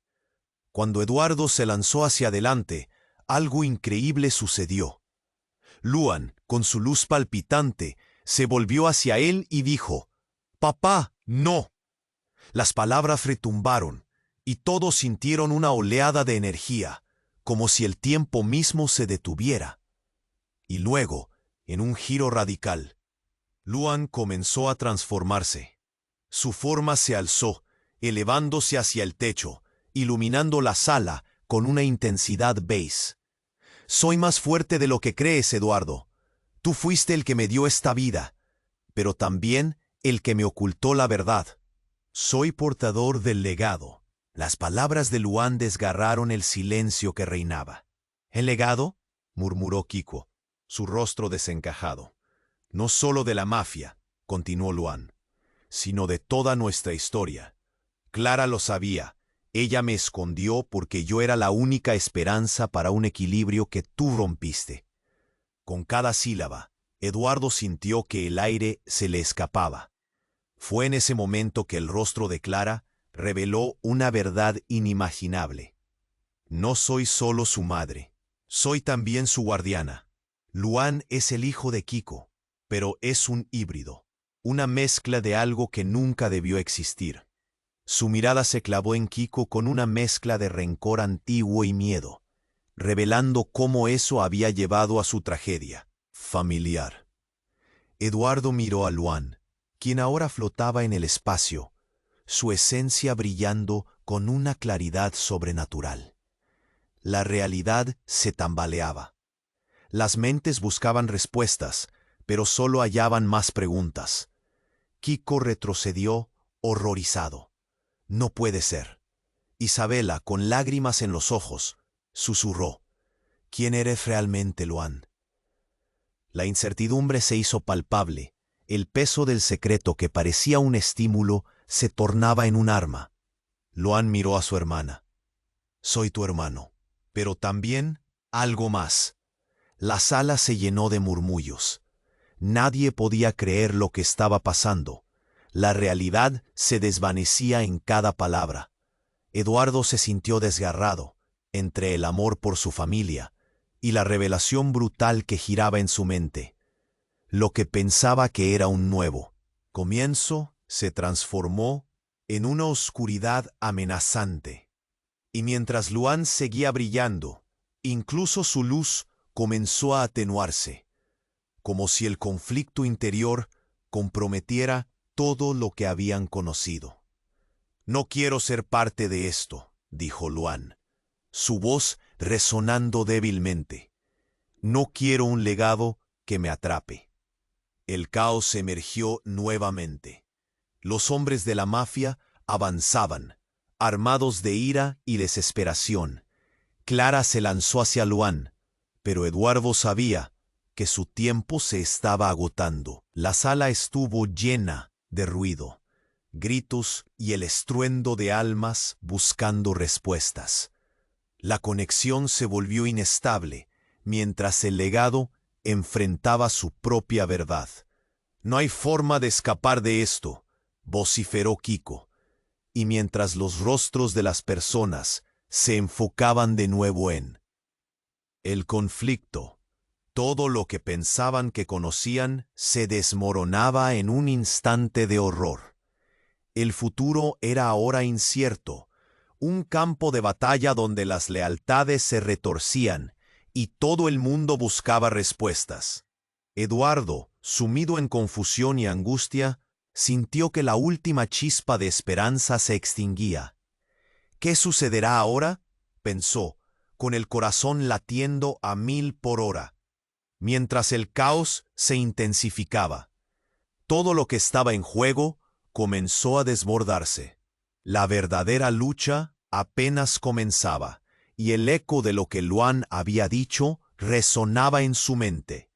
Cuando Eduardo se lanzó hacia adelante, algo increíble sucedió. Luan, con su luz palpitante, se volvió hacia él y dijo: «Papá, no». Las palabras retumbaron, y todos sintieron una oleada de energía, como si el tiempo mismo se detuviera. Y luego, en un giro radical, Luan comenzó a transformarse. Su forma se alzó, elevándose hacia el techo, iluminando la sala con una intensidad beige. «Soy más fuerte de lo que crees, Eduardo. Tú fuiste el que me dio esta vida, pero también el que me ocultó la verdad. Soy portador del legado». Las palabras de Luan desgarraron el silencio que reinaba. «¿El legado?», murmuró Kiko, su rostro desencajado. «No solo de la mafia», continuó Luan, «sino de toda nuestra historia. Clara lo sabía. Ella me escondió porque yo era la única esperanza para un equilibrio que tú rompiste». Con cada sílaba, Eduardo sintió que el aire se le escapaba. Fue en ese momento que el rostro de Clara reveló una verdad inimaginable. «No soy solo su madre, soy también su guardiana. Luan es el hijo de Kiko, pero es un híbrido, una mezcla de algo que nunca debió existir». Su mirada se clavó en Kiko con una mezcla de rencor antiguo y miedo, revelando cómo eso había llevado a su tragedia familiar. Eduardo miró a Luan, quien ahora flotaba en el espacio, su esencia brillando con una claridad sobrenatural. La realidad se tambaleaba. Las mentes buscaban respuestas, pero solo hallaban más preguntas. Kiko retrocedió, horrorizado. «No puede ser». Isabela, con lágrimas en los ojos, susurró: «¿Quién eres realmente, Luan?». La incertidumbre se hizo palpable. El peso del secreto, que parecía un estímulo, se tornaba en un arma. Luan miró a su hermana. «Soy tu hermano, pero también algo más». La sala se llenó de murmullos. Nadie podía creer lo que estaba pasando. La realidad se desvanecía en cada palabra. Eduardo se sintió desgarrado entre el amor por su familia y la revelación brutal que giraba en su mente. Lo que pensaba que era un nuevo comienzo se transformó en una oscuridad amenazante. Y mientras Luan seguía brillando, incluso su luz comenzó a atenuarse, como si el conflicto interior comprometiera todo lo que habían conocido. «No quiero ser parte de esto», dijo Luan, su voz resonando débilmente. «No quiero un legado que me atrape». El caos emergió nuevamente. Los hombres de la mafia avanzaban, armados de ira y desesperación. Clara se lanzó hacia Luan, pero Eduardo sabía que su tiempo se estaba agotando. La sala estuvo llena de ruido, gritos y el estruendo de almas buscando respuestas. La conexión se volvió inestable mientras el legado enfrentaba su propia verdad. «No hay forma de escapar de esto», vociferó Kiko, y mientras los rostros de las personas se enfocaban de nuevo en el conflicto, todo lo que pensaban que conocían se desmoronaba en un instante de horror. El futuro era ahora incierto, un campo de batalla donde las lealtades se retorcían y todo el mundo buscaba respuestas. Eduardo, sumido en confusión y angustia, sintió que la última chispa de esperanza se extinguía. «¿Qué sucederá ahora?», pensó, con el corazón latiendo a 1000 por hora, mientras el caos se intensificaba. Todo lo que estaba en juego comenzó a desbordarse. La verdadera lucha apenas comenzaba, y el eco de lo que Luan había dicho resonaba en su mente.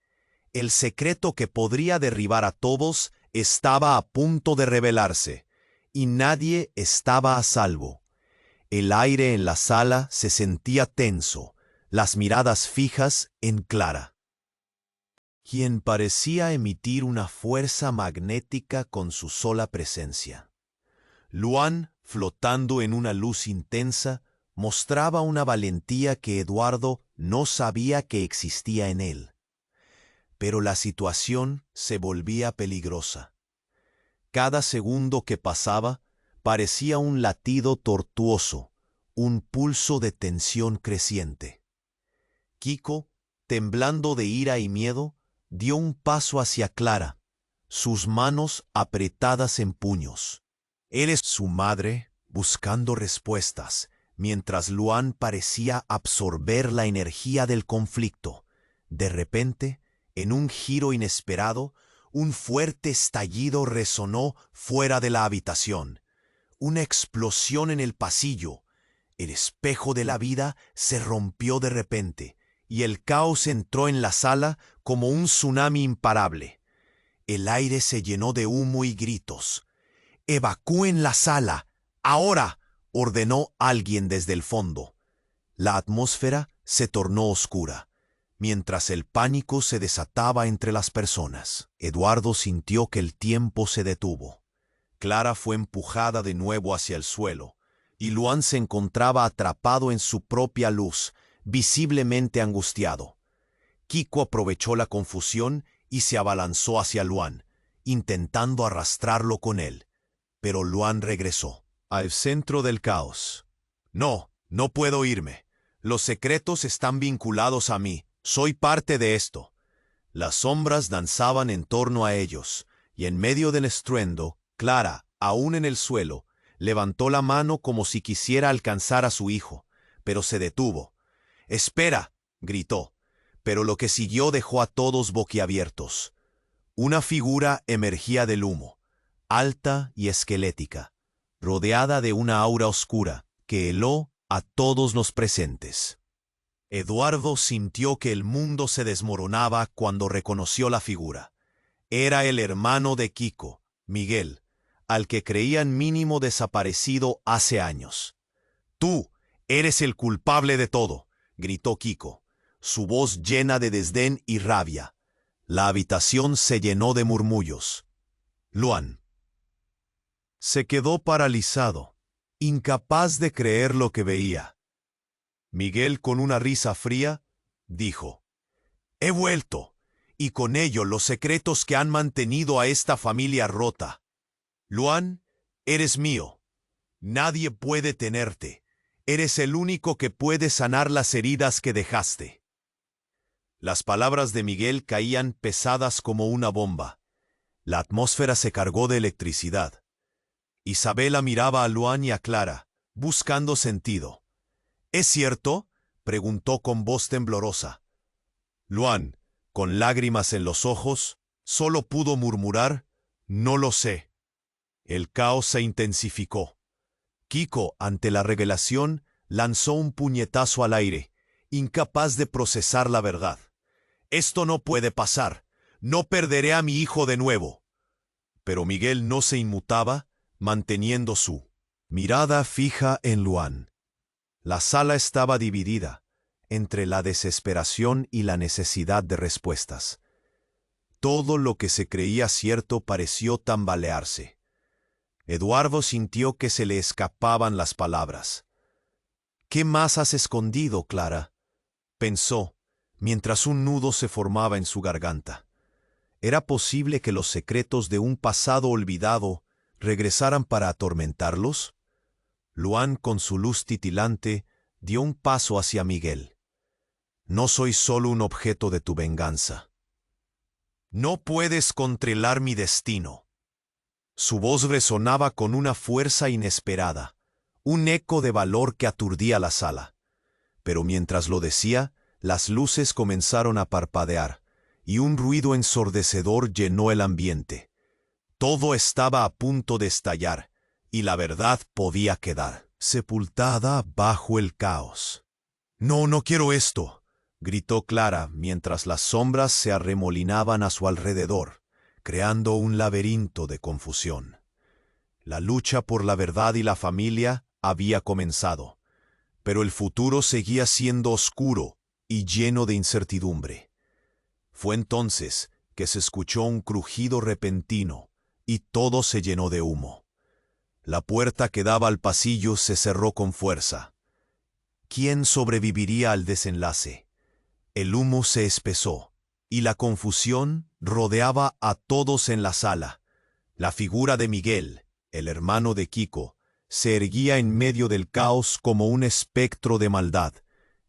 El secreto que podría derribar a todos estaba a punto de revelarse, y nadie estaba a salvo. El aire en la sala se sentía tenso, las miradas fijas en Clara, quien parecía emitir una fuerza magnética con su sola presencia. Luan, flotando en una luz intensa, mostraba una valentía que Eduardo no sabía que existía en él. Pero la situación se volvía peligrosa. Cada segundo que pasaba parecía un latido tortuoso, un pulso de tensión creciente. Kiko, temblando de ira y miedo, dio un paso hacia Clara, sus manos apretadas en puños. «Eres su madre», buscando respuestas, mientras Luan parecía absorber la energía del conflicto. De repente, en un giro inesperado, un fuerte estallido resonó fuera de la habitación. Una explosión en el pasillo. El espejo de la vida se rompió de repente, y el caos entró en la sala como un tsunami imparable. El aire se llenó de humo y gritos. «¡Evacúen la sala! ¡Ahora!», ordenó alguien desde el fondo. La atmósfera se tornó oscura, mientras el pánico se desataba entre las personas. Eduardo sintió que el tiempo se detuvo. Clara fue empujada de nuevo hacia el suelo, y Luan se encontraba atrapado en su propia luz, visiblemente angustiado. Kiko aprovechó la confusión y se abalanzó hacia Luan, intentando arrastrarlo con él. Pero Luan regresó al centro del caos. «No, no puedo irme. Los secretos están vinculados a mí. Soy parte de esto». Las sombras danzaban en torno a ellos, y en medio del estruendo, Clara, aún en el suelo, levantó la mano como si quisiera alcanzar a su hijo, pero se detuvo. «¡Espera!», gritó, pero lo que siguió dejó a todos boquiabiertos. Una figura emergía del humo, alta y esquelética, rodeada de una aura oscura que heló a todos los presentes. Eduardo sintió que el mundo se desmoronaba cuando reconoció la figura. Era el hermano de Kiko, Miguel, al que creían mínimo desaparecido hace años. «Tú eres el culpable de todo», gritó Kiko, su voz llena de desdén y rabia. La habitación se llenó de murmullos. Luan se quedó paralizado, incapaz de creer lo que veía. Miguel, con una risa fría, dijo: «He vuelto, y con ello los secretos que han mantenido a esta familia rota. Luan, eres mío. Nadie puede tenerte. Eres el único que puede sanar las heridas que dejaste». Las palabras de Miguel caían pesadas como una bomba. La atmósfera se cargó de electricidad. Isabela miraba a Luan y a Clara, buscando sentido. ¿Es cierto?, preguntó con voz temblorosa. Luan, con lágrimas en los ojos, solo pudo murmurar, «No lo sé». El caos se intensificó. Kiko, ante la revelación, lanzó un puñetazo al aire, incapaz de procesar la verdad. «Esto no puede pasar. No perderé a mi hijo de nuevo». Pero Miguel no se inmutaba, manteniendo su mirada fija en Luan. La sala estaba dividida entre la desesperación y la necesidad de respuestas. Todo lo que se creía cierto pareció tambalearse. Eduardo sintió que se le escapaban las palabras. «¿Qué más has escondido, Clara?», pensó, mientras un nudo se formaba en su garganta. ¿Era posible que los secretos de un pasado olvidado regresaran para atormentarlos? Luan, con su luz titilante, dio un paso hacia Miguel. «No soy solo un objeto de tu venganza. No puedes controlar mi destino». Su voz resonaba con una fuerza inesperada, un eco de valor que aturdía la sala. Pero mientras lo decía, las luces comenzaron a parpadear, y un ruido ensordecedor llenó el ambiente. Todo estaba a punto de estallar, y la verdad podía quedar sepultada bajo el caos. «No, no quiero esto», gritó Clara mientras las sombras se arremolinaban a su alrededor, creando un laberinto de confusión. La lucha por la verdad y la familia había comenzado, pero el futuro seguía siendo oscuro y lleno de incertidumbre. Fue entonces que se escuchó un crujido repentino y todo se llenó de humo. La puerta que daba al pasillo se cerró con fuerza. ¿Quién sobreviviría al desenlace? El humo se espesó, y la confusión rodeaba a todos en la sala. La figura de Miguel, el hermano de Kiko, se erguía en medio del caos como un espectro de maldad,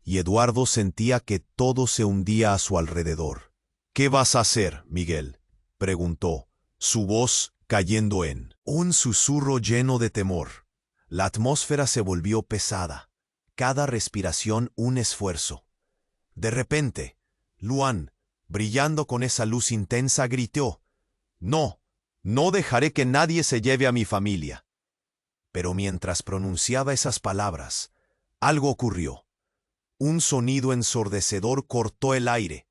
y Eduardo sentía que todo se hundía a su alrededor. «¿Qué vas a hacer, Miguel?», preguntó, su voz cayendo en un susurro lleno de temor. La atmósfera se volvió pesada, cada respiración un esfuerzo. De repente, Luan, brillando con esa luz intensa, gritó, «No, no dejaré que nadie se lleve a mi familia». Pero mientras pronunciaba esas palabras, algo ocurrió. Un sonido ensordecedor cortó el aire,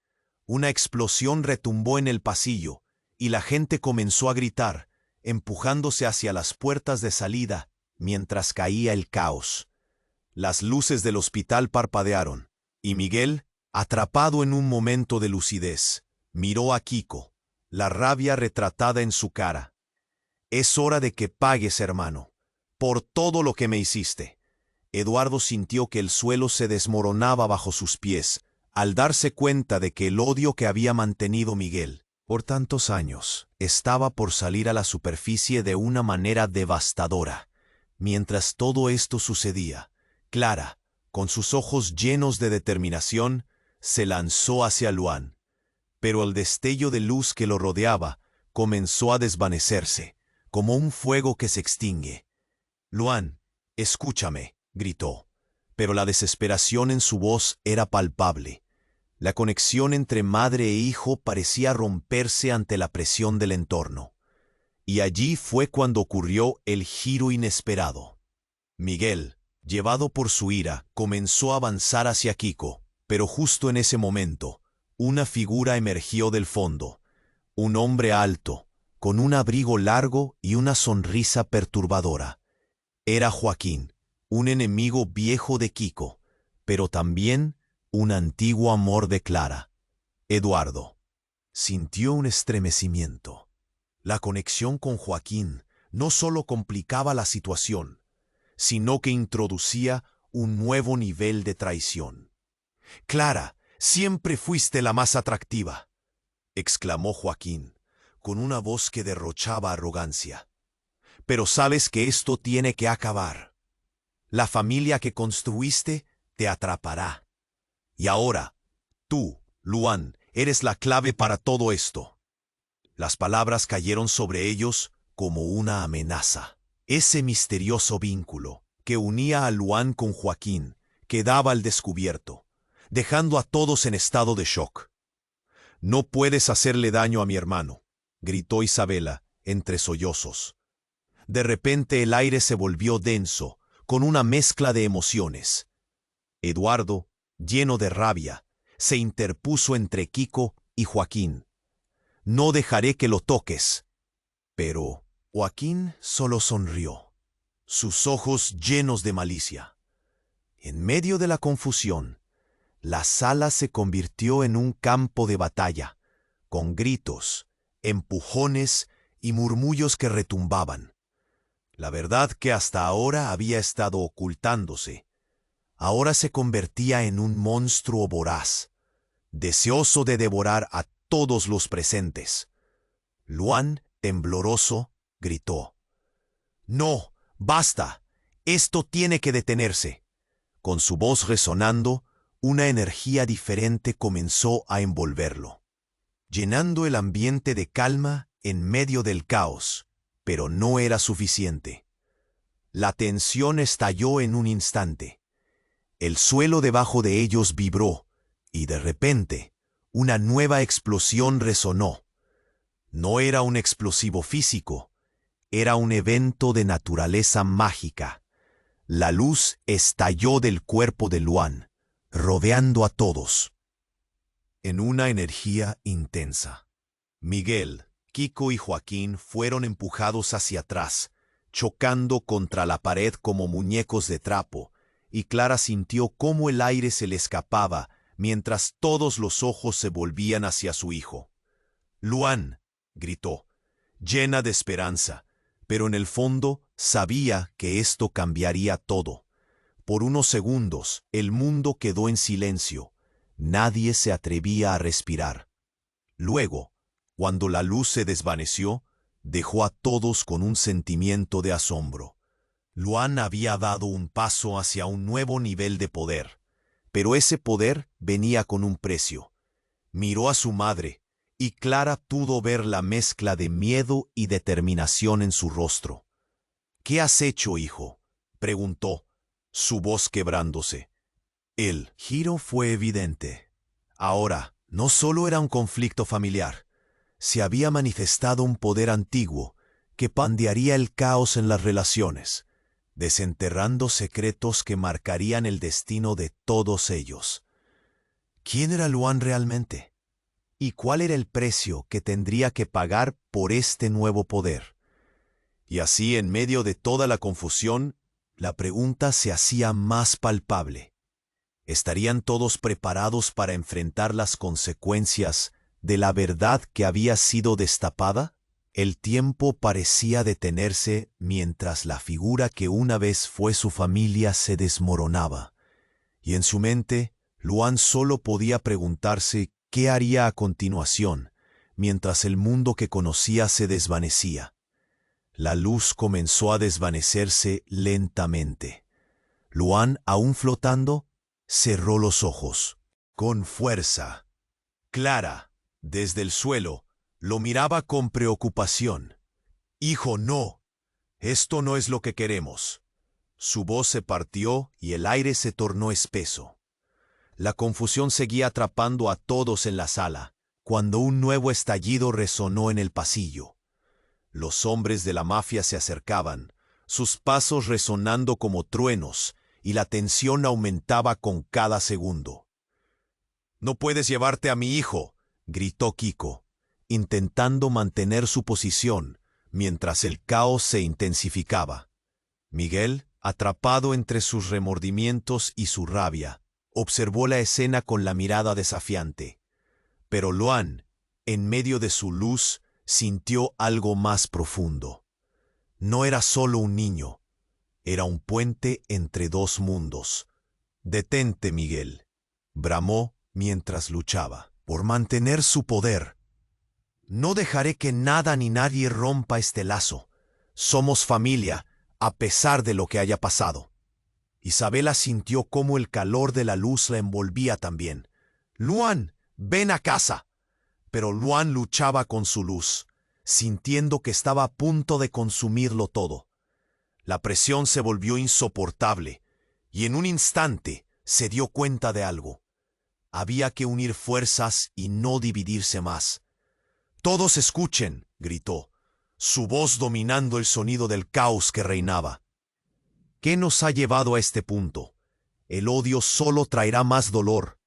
una explosión retumbó en el pasillo, y la gente comenzó a gritar, empujándose hacia las puertas de salida, mientras caía el caos. Las luces del hospital parpadearon, y Miguel, atrapado en un momento de lucidez, miró a Kiko, la rabia retratada en su cara. «Es hora de que pagues, hermano, por todo lo que me hiciste». Eduardo sintió que el suelo se desmoronaba bajo sus pies, al darse cuenta de que el odio que había mantenido Miguel por tantos años estaba por salir a la superficie de una manera devastadora. Mientras todo esto sucedía, Clara, con sus ojos llenos de determinación, se lanzó hacia Luan. Pero el destello de luz que lo rodeaba comenzó a desvanecerse, como un fuego que se extingue. «Luan, escúchame», gritó, pero la desesperación en su voz era palpable. La conexión entre madre e hijo parecía romperse ante la presión del entorno. Y allí fue cuando ocurrió el giro inesperado. Miguel, llevado por su ira, comenzó a avanzar hacia Kiko, pero justo en ese momento, una figura emergió del fondo. Un hombre alto, con un abrigo largo y una sonrisa perturbadora. Era Joaquín, un enemigo viejo de Kiko, pero también un antiguo amor de Clara. Eduardo sintió un estremecimiento. La conexión con Joaquín no solo complicaba la situación, sino que introducía un nuevo nivel de traición. «Clara, siempre fuiste la más atractiva», exclamó Joaquín, con una voz que derrochaba arrogancia. «Pero sabes que esto tiene que acabar. La familia que construiste te atrapará. Y ahora, tú, Luan, eres la clave para todo esto. Las palabras cayeron sobre ellos como una amenaza. Ese misterioso vínculo que unía a Luan con Joaquín quedaba al descubierto, dejando a todos en estado de shock. «No puedes hacerle daño a mi hermano», gritó Isabela, entre sollozos. De repente el aire se volvió denso, con una mezcla de emociones. Eduardo, lleno de rabia, se interpuso entre Kiko y Joaquín. «No dejaré que lo toques». Pero Joaquín solo sonrió, sus ojos llenos de malicia. En medio de la confusión, la sala se convirtió en un campo de batalla, con gritos, empujones y murmullos que retumbaban. La verdad que hasta ahora había estado ocultándose, ahora se convertía en un monstruo voraz, deseoso de devorar a todos los presentes. Luan, tembloroso, gritó: «No, basta, esto tiene que detenerse». Con su voz resonando, una energía diferente comenzó a envolverlo, llenando el ambiente de calma en medio del caos, pero no era suficiente. La tensión estalló en un instante. El suelo debajo de ellos vibró, y de repente, una nueva explosión resonó. No era un explosivo físico, era un evento de naturaleza mágica. La luz estalló del cuerpo de Luan, rodeando a todos. En una energía intensa, Miguel, Kiko y Joaquín fueron empujados hacia atrás, chocando contra la pared como muñecos de trapo, y Clara sintió cómo el aire se le escapaba mientras todos los ojos se volvían hacia su hijo. «Luan», gritó, llena de esperanza, pero en el fondo sabía que esto cambiaría todo. Por unos segundos el mundo quedó en silencio. Nadie se atrevía a respirar. Luego, cuando la luz se desvaneció, dejó a todos con un sentimiento de asombro. Luan había dado un paso hacia un nuevo nivel de poder, pero ese poder venía con un precio. Miró a su madre, y Clara pudo ver la mezcla de miedo y determinación en su rostro. «¿Qué has hecho, hijo?», preguntó, su voz quebrándose. El giro fue evidente. Ahora, no solo era un conflicto familiar, se había manifestado un poder antiguo que pandearía el caos en las relaciones, desenterrando secretos que marcarían el destino de todos ellos. ¿Quién era Luan realmente? ¿Y cuál era el precio que tendría que pagar por este nuevo poder? Y así, en medio de toda la confusión, la pregunta se hacía más palpable. ¿Estarían todos preparados para enfrentar las consecuencias de la verdad que había sido destapada? El tiempo parecía detenerse mientras la figura que una vez fue su familia se desmoronaba, y en su mente, Luan solo podía preguntarse qué haría a continuación, mientras el mundo que conocía se desvanecía. La luz comenzó a desvanecerse lentamente. Luan, aún flotando, cerró los ojos. Con fuerza. Clara, desde el suelo, lo miraba con preocupación. «Hijo, no. Esto no es lo que queremos». Su voz se partió y el aire se tornó espeso. La confusión seguía atrapando a todos en la sala, cuando un nuevo estallido resonó en el pasillo. Los hombres de la mafia se acercaban, sus pasos resonando como truenos, y la tensión aumentaba con cada segundo. «No puedes llevarte a mi hijo», gritó Kiko, intentando mantener su posición, mientras el caos se intensificaba. Miguel, atrapado entre sus remordimientos y su rabia, observó la escena con la mirada desafiante. Pero Luan, en medio de su luz, sintió algo más profundo. No era solo un niño, era un puente entre dos mundos. «Detente, Miguel», bramó mientras luchaba por mantener su poder. «No dejaré que nada ni nadie rompa este lazo. Somos familia, a pesar de lo que haya pasado». Isabela sintió cómo el calor de la luz la envolvía también. «Luan, ven a casa. Pero Luan luchaba con su luz, sintiendo que estaba a punto de consumirlo todo. La presión se volvió insoportable, y en un instante se dio cuenta de algo. Había que unir fuerzas y no dividirse más. «Todos escuchen», gritó, su voz dominando el sonido del caos que reinaba. ¿Qué nos ha llevado a este punto? El odio solo traerá más dolor.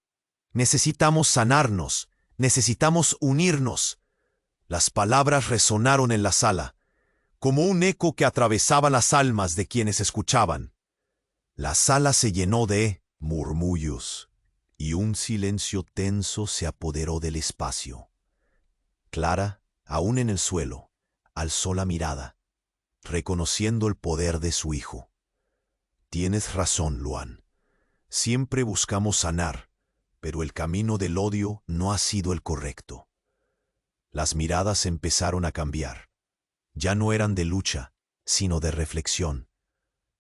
Necesitamos sanarnos, necesitamos unirnos. Las palabras resonaron en la sala, como un eco que atravesaba las almas de quienes escuchaban. La sala se llenó de murmullos, y un silencio tenso se apoderó del espacio. Clara, aún en el suelo, alzó la mirada, reconociendo el poder de su hijo. Tienes razón, Luan. Siempre buscamos sanar, pero el camino del odio no ha sido el correcto. Las miradas empezaron a cambiar. Ya no eran de lucha, sino de reflexión.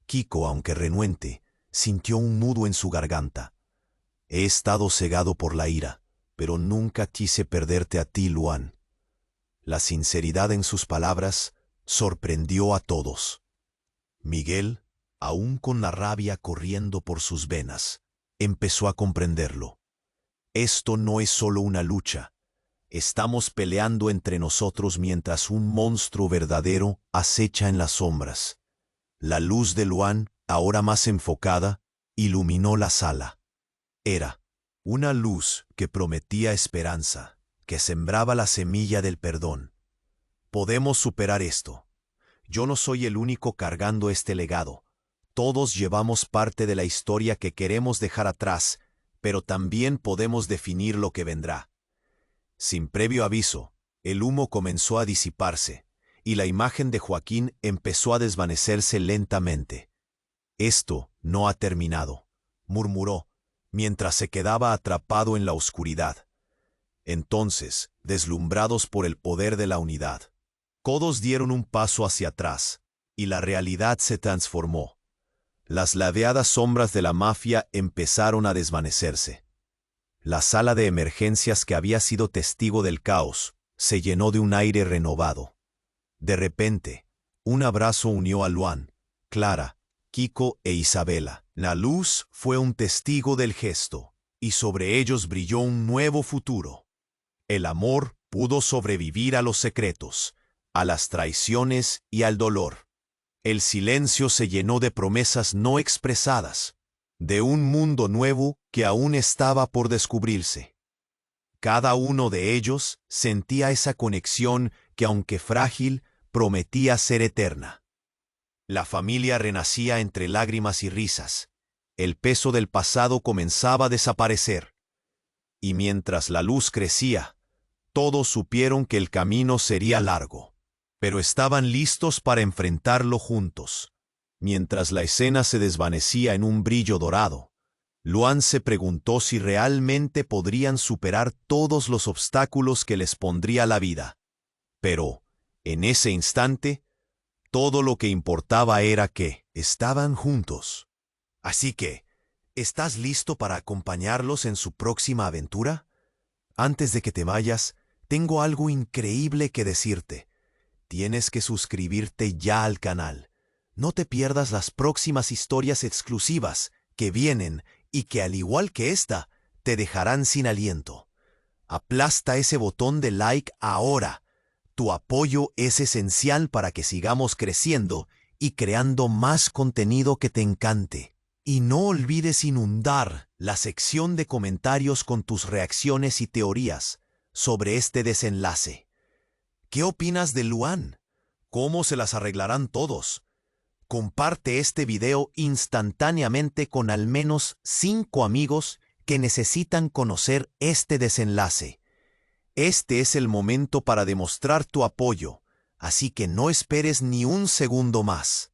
Kiko, aunque renuente, sintió un nudo en su garganta. He estado cegado por la ira, pero nunca quise perderte a ti, Luan. La sinceridad en sus palabras sorprendió a todos. Miguel, aún con la rabia corriendo por sus venas, empezó a comprenderlo. Esto no es solo una lucha. Estamos peleando entre nosotros mientras un monstruo verdadero acecha en las sombras. La luz de Luan, ahora más enfocada, iluminó la sala. Era una luz que prometía esperanza, que sembraba la semilla del perdón. Podemos superar esto. Yo no soy el único cargando este legado. Todos llevamos parte de la historia que queremos dejar atrás, pero también podemos definir lo que vendrá. Sin previo aviso, el humo comenzó a disiparse, y la imagen de Joaquín empezó a desvanecerse lentamente. «Esto no ha terminado», murmuró, mientras se quedaba atrapado en la oscuridad. Entonces, deslumbrados por el poder de la unidad, todos dieron un paso hacia atrás, y la realidad se transformó. Las ladeadas sombras de la mafia empezaron a desvanecerse. La sala de emergencias que había sido testigo del caos se llenó de un aire renovado. De repente, un abrazo unió a Luan, Clara, Kiko e Isabela. La luz fue un testigo del gesto, y sobre ellos brilló un nuevo futuro. El amor pudo sobrevivir a los secretos, a las traiciones y al dolor. El silencio se llenó de promesas no expresadas, de un mundo nuevo que aún estaba por descubrirse. Cada uno de ellos sentía esa conexión que, aunque frágil, prometía ser eterna. La familia renacía entre lágrimas y risas. El peso del pasado comenzaba a desaparecer. Y mientras la luz crecía, todos supieron que el camino sería largo, pero estaban listos para enfrentarlo juntos. Mientras la escena se desvanecía en un brillo dorado, Luan se preguntó si realmente podrían superar todos los obstáculos que les pondría la vida. Pero, en ese instante, todo lo que importaba era que estaban juntos. Así que, ¿estás listo para acompañarlos en su próxima aventura? Antes de que te vayas, tengo algo increíble que decirte. Tienes que suscribirte ya al canal. No te pierdas las próximas historias exclusivas que vienen y que, al igual que esta, te dejarán sin aliento. Aplasta ese botón de like ahora. Tu apoyo es esencial para que sigamos creciendo y creando más contenido que te encante. Y no olvides inundar la sección de comentarios con tus reacciones y teorías sobre este desenlace. ¿Qué opinas de Luan? ¿Cómo se las arreglarán todos? Comparte este video instantáneamente con al menos 5 amigos que necesitan conocer este desenlace. Este es el momento para demostrar tu apoyo, así que no esperes ni un segundo más.